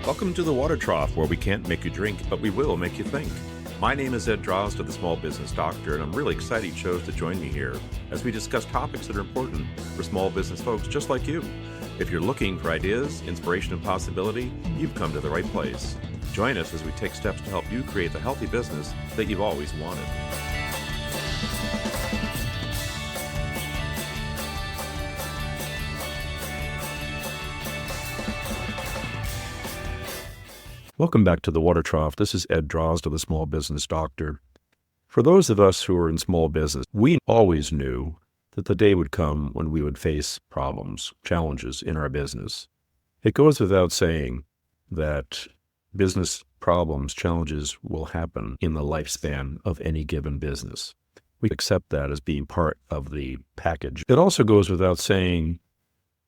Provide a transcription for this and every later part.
Welcome to the Water Trough, where we can't make you drink, but we will make you think. My name is Ed Drozd, the Small Business Doctor, and I'm really excited you chose to join me here as we discuss topics that are important for small business folks just like you. If you're looking for ideas, inspiration, and possibility, you've come to the right place. Join us as we take steps to help you create the healthy business that you've always wanted. Welcome back to the Water Trough. This is Ed Drozd, the Small Business Doctor. For those of us who are in small business, we always knew that the day would come when we would face problems, challenges in our business. It goes without saying that business problems, challenges will happen in the lifespan of any given business. We accept that as being part of the package. It also goes without saying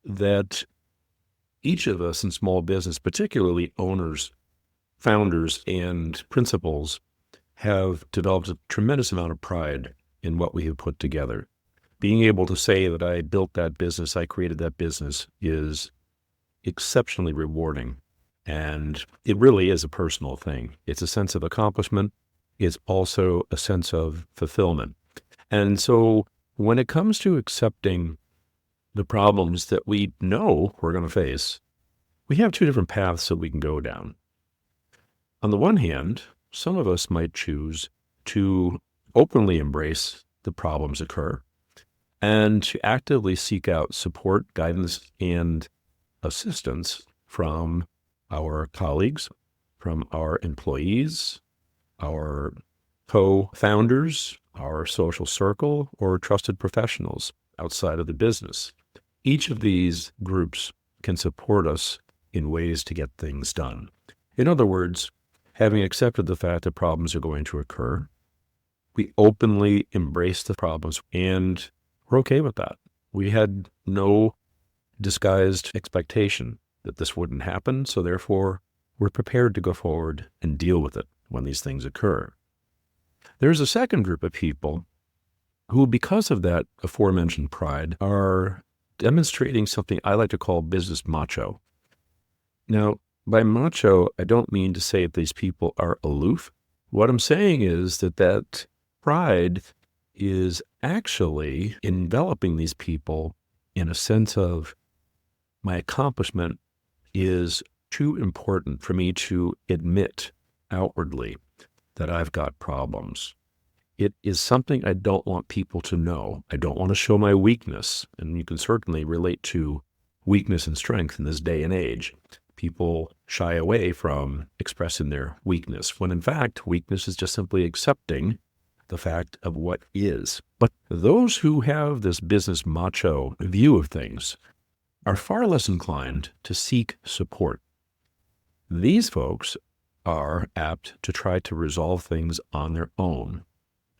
that each of us in small business, particularly owners, founders, and principals, have developed a tremendous amount of pride in what we have put together. Being able to say that I built that business, I created that business, is exceptionally rewarding. And it really is a personal thing. It's a sense of accomplishment. It's also a sense of fulfillment. And so when it comes to accepting the problems that we know we're going to face, we have two different paths that we can go down. On the one hand, some of us might choose to openly embrace the problems occur and to actively seek out support, guidance, and assistance from our colleagues, from our employees, our co-founders, our social circle, or trusted professionals outside of the business. Each of these groups can support us in ways to get things done. In other words, having accepted the fact that problems are going to occur, we openly embrace the problems, and we're okay with that. We had no disguised expectation that this wouldn't happen, so therefore we're prepared to go forward and deal with it when these things occur. There's a second group of people who, because of that aforementioned pride, are demonstrating something I like to call business macho. Now, by macho, I don't mean to say that these people are aloof. What I'm saying is that pride is actually enveloping these people in a sense of, my accomplishment is too important for me to admit outwardly that I've got problems. It is something I don't want people to know. I don't want to show my weakness. And you can certainly relate to weakness and strength in this day and age. People shy away from expressing their weakness, when in fact, weakness is just simply accepting the fact of what is. But those who have this business macho view of things are far less inclined to seek support. These folks are apt to try to resolve things on their own.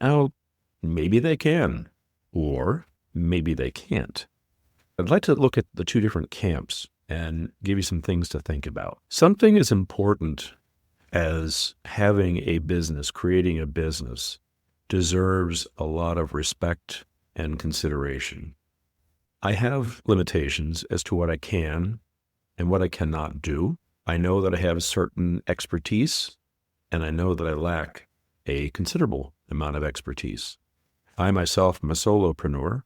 Now, maybe they can, or maybe they can't. I'd like to look at the two different camps and give you some things to think about. Something as important as having a business, creating a business, deserves a lot of respect and consideration. I have limitations as to what I can and what I cannot do. I know that I have certain expertise, and I know that I lack a considerable amount of expertise. I myself am a solopreneur.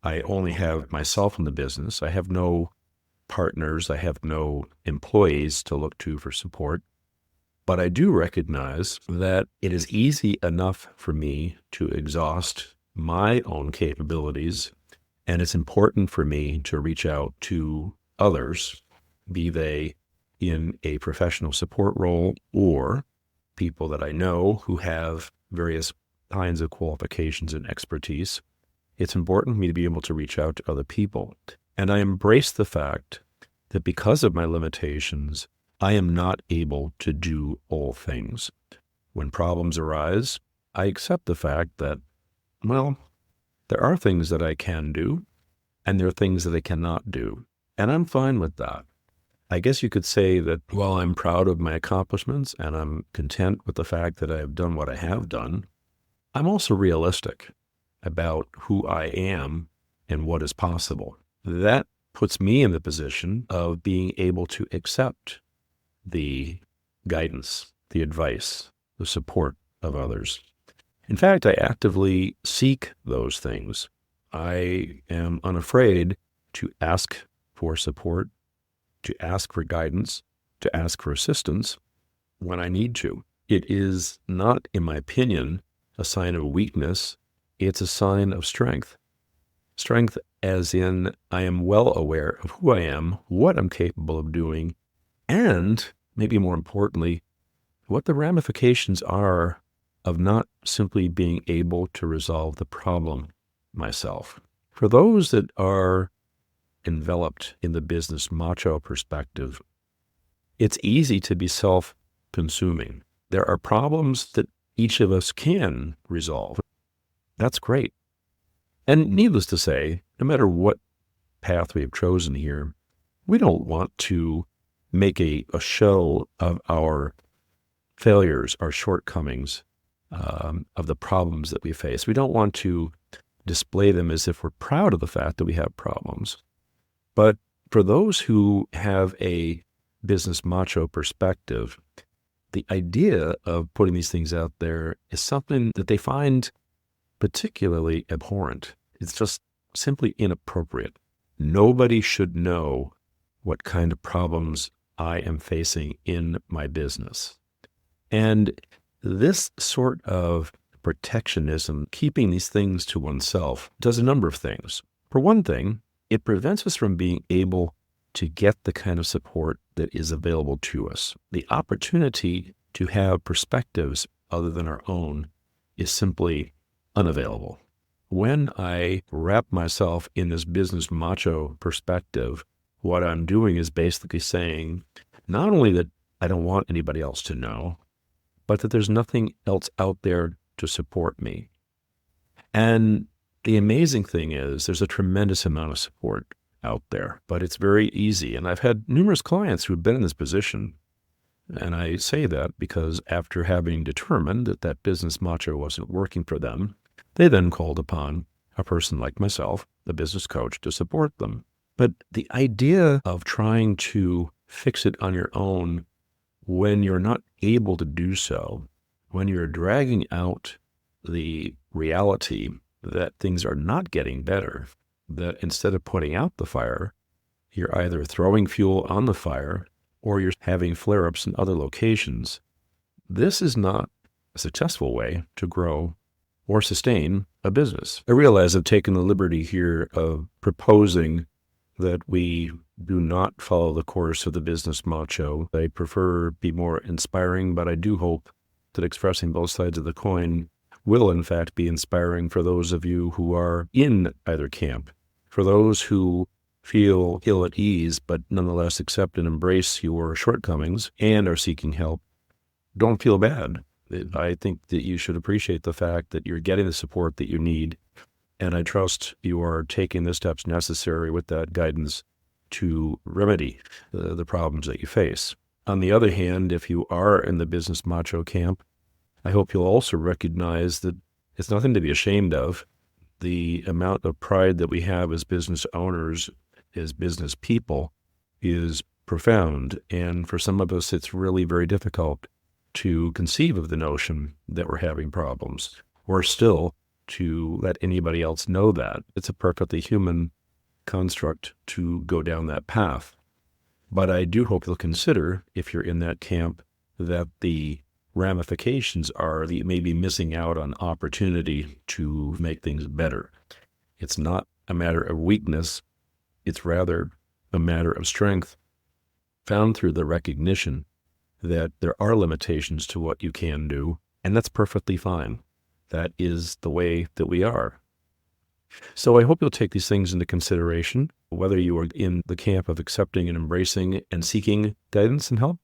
I only have myself in the business. I have no partners. I have no employees to look to for support. But I do recognize that it is easy enough for me to exhaust my own capabilities, and it's important for me to reach out to others, be they in a professional support role or people that I know who have various kinds of qualifications and expertise. It's important for me to be able to reach out to other people. And I embrace the fact that because of my limitations, I am not able to do all things. When problems arise, I accept the fact that, well, there are things that I can do, and there are things that I cannot do. And I'm fine with that. I guess you could say that while I'm proud of my accomplishments and I'm content with the fact that I have done what I have done, I'm also realistic about who I am and what is possible. That puts me in the position of being able to accept the guidance, the advice, the support of others. In fact, I actively seek those things. I am unafraid to ask for support, to ask for guidance, to ask for assistance when I need to. It is not, in my opinion, a sign of weakness. It's a sign of strength. Strength as in I am well aware of who I am, what I'm capable of doing, and, maybe more importantly, what the ramifications are of not simply being able to resolve the problem myself. For those that are enveloped in the business macho perspective, it's easy to be self-consuming. There are problems that each of us can resolve. That's great. And needless to say, no matter what path we have chosen here, we don't want to make a show of our failures, our shortcomings, of the problems that we face. We don't want to display them as if we're proud of the fact that we have problems. But for those who have a business macho perspective, the idea of putting these things out there is something that they find particularly abhorrent. It's just simply inappropriate. Nobody should know what kind of problems I am facing in my business. And this sort of protectionism, keeping these things to oneself, does a number of things. For one thing, it prevents us from being able to get the kind of support that is available to us. The opportunity to have perspectives other than our own is simply unavailable. When I wrap myself in this business macho perspective, what I'm doing is basically saying not only that I don't want anybody else to know, but that there's nothing else out there to support me. And the amazing thing is there's a tremendous amount of support out there, but it's very easy. And I've had numerous clients who have been in this position. And I say that because after having determined that that business macho wasn't working for them, they then called upon a person like myself, the business coach, to support them. But the idea of trying to fix it on your own when you're not able to do so, when you're dragging out the reality that things are not getting better, that instead of putting out the fire, you're either throwing fuel on the fire or you're having flare-ups in other locations, this is not a successful way to grow or sustain a business. I realize I've taken the liberty here of proposing that we do not follow the course of the business macho. I prefer be more inspiring, but I do hope that expressing both sides of the coin will in fact be inspiring for those of you who are in either camp. For those who feel ill at ease, but nonetheless accept and embrace your shortcomings and are seeking help, don't feel bad. I think that you should appreciate the fact that you're getting the support that you need, and I trust you are taking the steps necessary with that guidance to remedy the problems that you face. On the other hand, if you are in the business macho camp, I hope you'll also recognize that it's nothing to be ashamed of. The amount of pride that we have as business owners, as business people, is profound, and for some of us, it's really very difficult to conceive of the notion that we're having problems, or still to let anybody else know that. It's a perfectly human construct to go down that path. But I do hope you'll consider, if you're in that camp, that the ramifications are that you may be missing out on opportunity to make things better. It's not a matter of weakness. It's rather a matter of strength found through the recognition that there are limitations to what you can do, and that's perfectly fine. That is the way that we are. So I hope you'll take these things into consideration, whether you are in the camp of accepting and embracing and seeking guidance and help,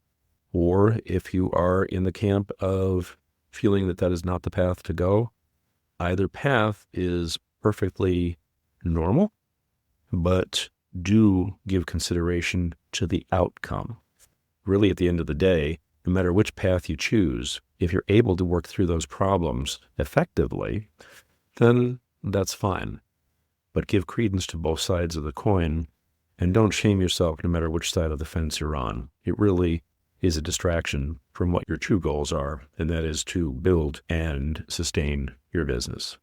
or if you are in the camp of feeling that that is not the path to go. Either path is perfectly normal, but do give consideration to the outcome. Really, at the end of the day, no matter which path you choose, if you're able to work through those problems effectively, then that's fine. But give credence to both sides of the coin, and don't shame yourself no matter which side of the fence you're on. It really is a distraction from what your true goals are, and that is to build and sustain your business.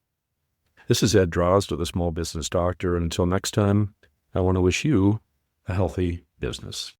This is Ed Drozd, the Small Business Doctor, and until next time, I want to wish you a healthy business.